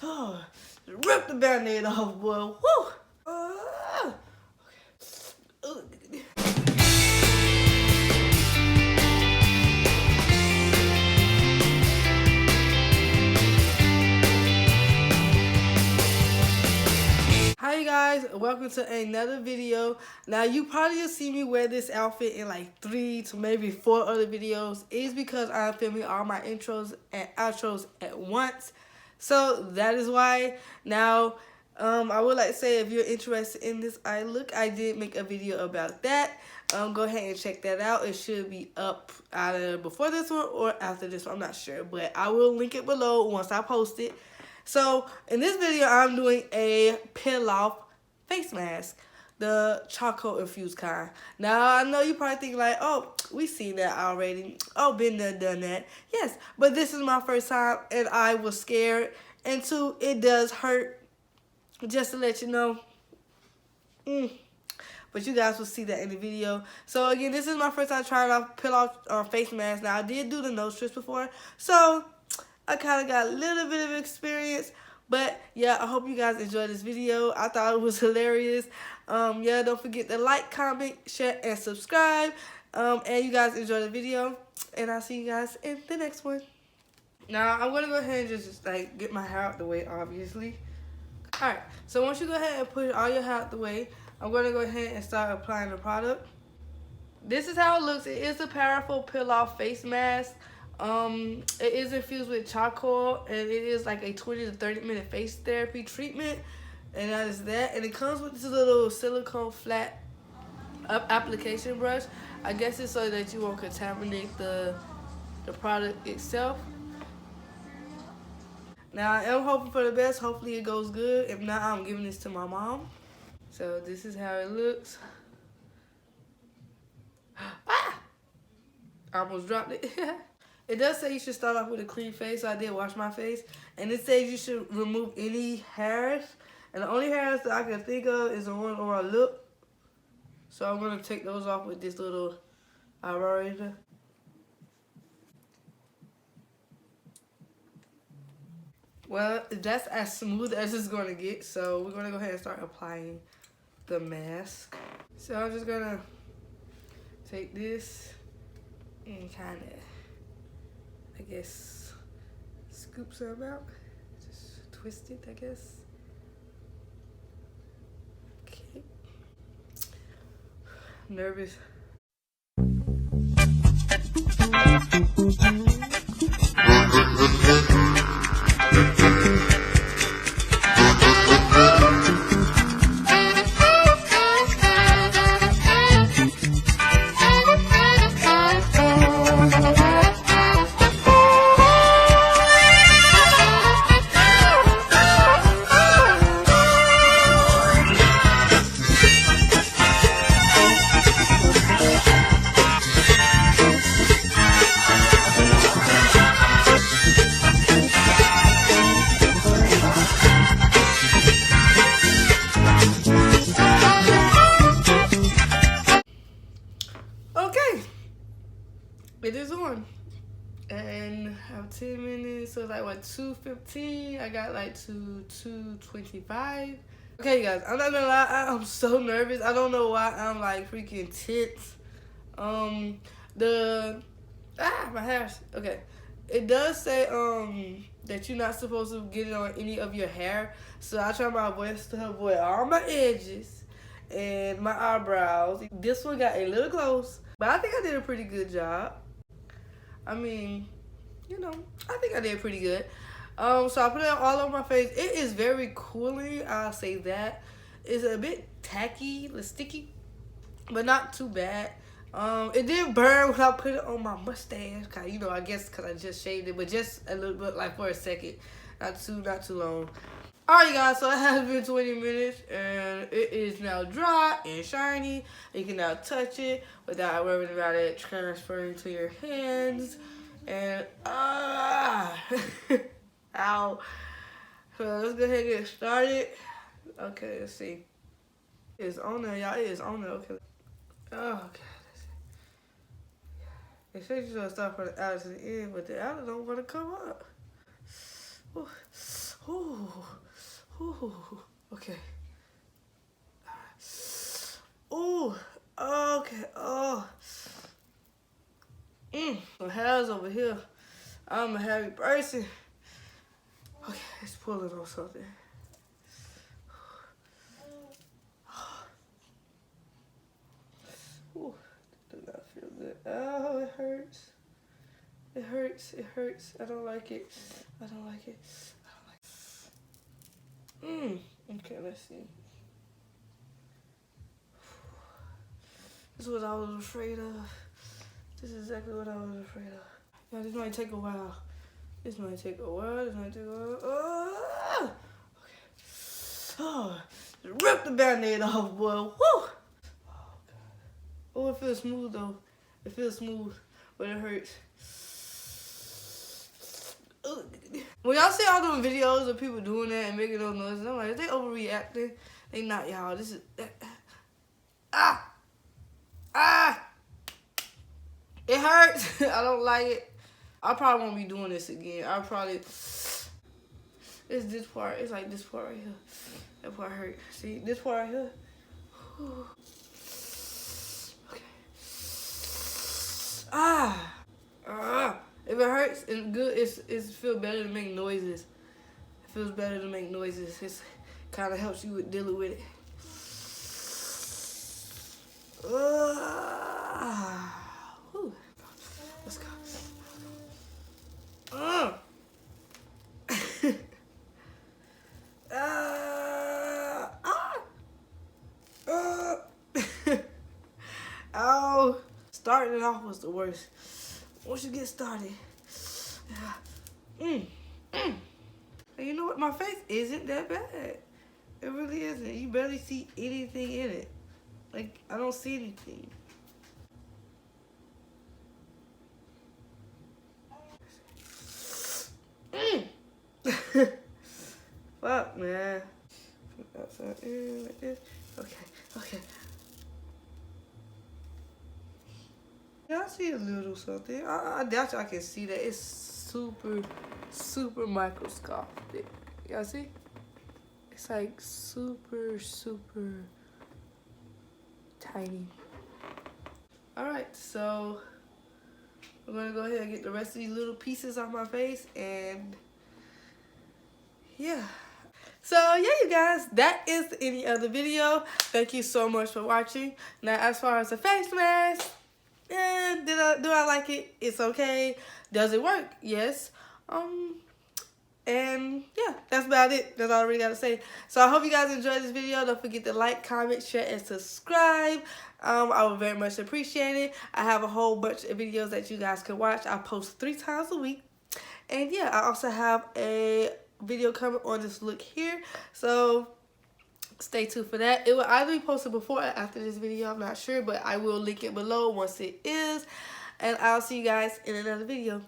Rip the band-aid off, boy. Woo! Hi guys, welcome to another video. Now you probably have seen me wear this outfit in like 3 to maybe 4 other videos. It's because I'm filming all my intros and outros at once. So that is why. Now I would like to say, if you're interested in this eye look, I did make a video about that. Go ahead and check that out. It should be up either before this one or after this one, I'm not sure, but I will link it below once I post it. So in this video, I'm doing a peel off face mask, the charcoal infused kind. Now I know you probably think like, oh, we seen that already. Oh, been there, done that. Yes, but this is my first time and I was scared. And 2, it does hurt. Just to let you know. But you guys will see that in the video. So again, this is my first time trying to peel off face mask. Now I did do the nose strips before, so I kind of got a little bit of experience. But yeah, I hope you guys enjoyed this video. I thought it was hilarious. Yeah, don't forget to like, comment, share, and subscribe. And you guys enjoy the video. And I'll see you guys in the next one. Now, I'm going to go ahead and just like get my hair out the way, obviously. Alright, so once you go ahead and push all your hair out the way, I'm going to go ahead and start applying the product. This is how it looks. It is a powerful peel-off face mask. It is infused with charcoal, and it is like a 20 to 30 minute face therapy treatment, and that is that. And it comes with this little silicone flat application brush. I guess it's so that you won't contaminate the product itself. Now I am hoping for the best. Hopefully it goes good. If not, I'm giving this to my mom. So this is how it looks. Ah! I almost dropped it. It does say you should start off with a clean face, so I did wash my face. And it says you should remove any hairs. And the only hairs that I can think of is the one on my lip. So I'm going to take those off with this little eyebrow. Well, that's as smooth as it's going to get. So we're going to go ahead and start applying the mask. So I'm just going to take this and kind of, I guess, scoop some out. Just twist it, I guess. Okay. Nervous. It is on, and I have 10 minutes, so like what, 2:15. I got like to 2:25. Okay, guys, I'm not gonna lie, I'm so nervous. I don't know why I'm like freaking tense. My hair. Okay, it does say that you're not supposed to get it on any of your hair. So I try my best to avoid all my edges and my eyebrows. This one got a little close, but I think I did a pretty good job. I mean, you know, I think I did pretty good. So I put it all over my face. It is very cooling, I'll say that. It's a bit tacky, sticky, but not too bad. It did burn when I put it on my mustache. Cause, you know, I guess because I just shaved it, but just a little bit, like for a second. Not too long. Alright guys, so it has been 20 minutes and it is now dry and shiny. You can now touch it without worrying about it transferring to your hands. And ow. So let's go ahead and get started. Okay, let's see. It's on there, y'all. It is on there. Okay. Oh god. It says you're gonna start from the outer to the end, but the outer don't want to come up. Ooh. Ooh. Ooh, okay. Ooh, okay. Oh. My hair's over here. I'm a heavy person. Okay, let's pull it on something. Ooh, do not feel good. Oh, it hurts. It hurts. It hurts. I don't like it. I don't like it. I don't like it. Okay, let's see. This is what I was afraid of. This is exactly what I was afraid of. Now, this might take a while. This might take a while. This might take a while. Oh! Okay. Oh, just rip the band-aid off, boy. Woo! Oh, God. Oh, it feels smooth, though. It feels smooth, but it hurts. When y'all see all them videos of people doing that and making those noises, I'm like, is they overreacting? They not, y'all. This is... Ah! Ah! It hurts. I don't like it. I probably won't be doing this again. I'll probably... It's this part. It's like this part right here. That part hurt. See? This part right here. Whew. Okay. Ah! If it hurts, it's good. It feels better to make noises. It feels better to make noises. It kind of helps you with dealing with it. Whew. Let's go. Oh, starting it off was the worst. Once you get started, and you know what? My face isn't that bad. It really isn't. You barely see anything in it. Like, I don't see anything. Fuck, man. Outside in like this. Okay. Yeah, I see a little something. I doubt I can see that. It's super microscopic. Y'all see? It's like super tiny. Alright, so I'm gonna go ahead and get the rest of these little pieces off my face, and yeah. So yeah, you guys, that is the end of the video. Thank you so much for watching. Now, as far as the face mask, do I like it? It's okay. Does it work? Yes. And yeah, that's about it. That's all I really got to say. So I hope you guys enjoyed this video. Don't forget to like, comment, share, and subscribe. I would very much appreciate it. I have a whole bunch of videos that you guys can watch. I post 3 times a week. And yeah, I also have a video coming on this look here. So stay tuned for that. It will either be posted before or after this video. I'm not sure, but I will link it below once it is. And I'll see you guys in another video.